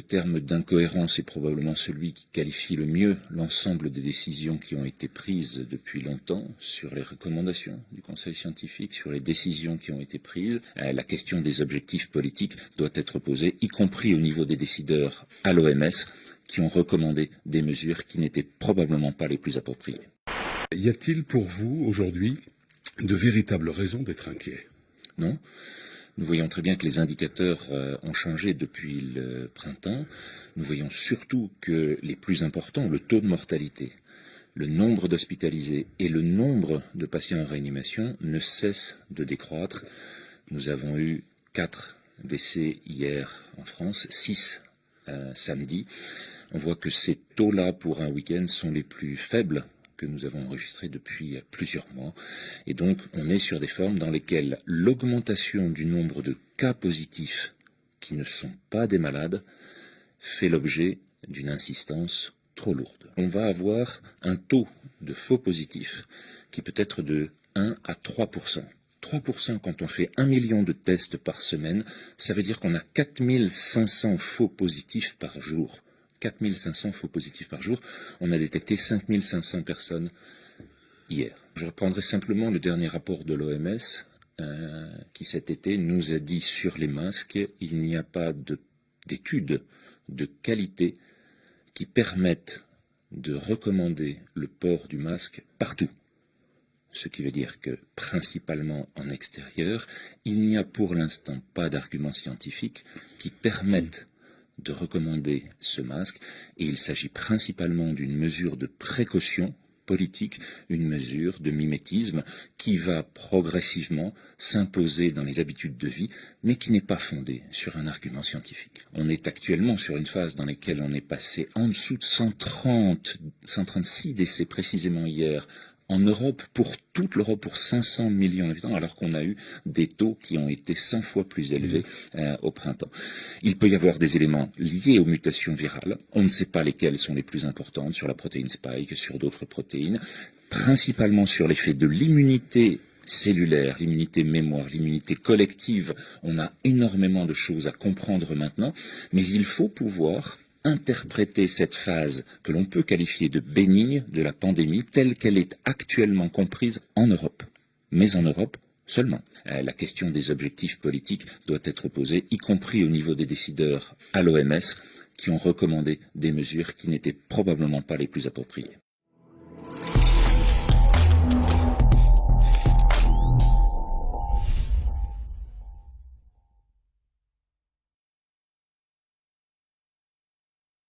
terme d'incohérence est probablement celui qui qualifie le mieux l'ensemble des décisions qui ont été prises depuis longtemps sur les recommandations du Conseil scientifique, sur les décisions qui ont été prises. La question des objectifs politiques doit être posée, y compris au niveau des décideurs à l'OMS, qui ont recommandé des mesures qui n'étaient probablement pas les plus appropriées. Y a-t-il pour vous, aujourd'hui, de véritables raisons d'être inquiet? Non. Nous voyons très bien que les indicateurs ont changé depuis le printemps. Nous voyons surtout que les plus importants, le taux de mortalité, le nombre d'hospitalisés et le nombre de patients en réanimation ne cessent de décroître. Nous avons eu 4 décès hier en France, 6 samedi. On voit que ces taux-là pour un week-end sont les plus faibles que nous avons enregistré depuis plusieurs mois. Et donc, on est sur des formes dans lesquelles l'augmentation du nombre de cas positifs qui ne sont pas des malades fait l'objet d'une insistance trop lourde. On va avoir un taux de faux positifs qui peut être de 1 à 3%. 3% quand on fait 1 million de tests par semaine, ça veut dire qu'on a 4500 faux positifs par jour. 4500 faux positifs par jour. On a détecté 5500 personnes hier. Je reprendrai simplement le dernier rapport de l'OMS qui cet été nous a dit sur les masques, il n'y a pas d'études de qualité qui permettent de recommander le port du masque partout. Ce qui veut dire que, principalement en extérieur, il n'y a pour l'instant pas d'arguments scientifiques qui permettent de recommander ce masque, et il s'agit principalement d'une mesure de précaution politique, une mesure de mimétisme qui va progressivement s'imposer dans les habitudes de vie, mais qui n'est pas fondée sur un argument scientifique. On est actuellement sur une phase dans laquelle on est passé en dessous de 136 décès précisément hier, en Europe, pour toute l'Europe, pour 500 millions d'habitants, alors qu'on a eu des taux qui ont été 100 fois plus élevés au printemps. Il peut y avoir des éléments liés aux mutations virales. On ne sait pas lesquelles sont les plus importantes, sur la protéine spike, sur d'autres protéines, principalement sur l'effet de l'immunité cellulaire, l'immunité mémoire, l'immunité collective. On a énormément de choses à comprendre maintenant, mais il faut pouvoir interpréter cette phase que l'on peut qualifier de bénigne de la pandémie telle qu'elle est actuellement comprise en Europe. Mais en Europe seulement. La question des objectifs politiques doit être posée, y compris au niveau des décideurs à l'OMS, qui ont recommandé des mesures qui n'étaient probablement pas les plus appropriées.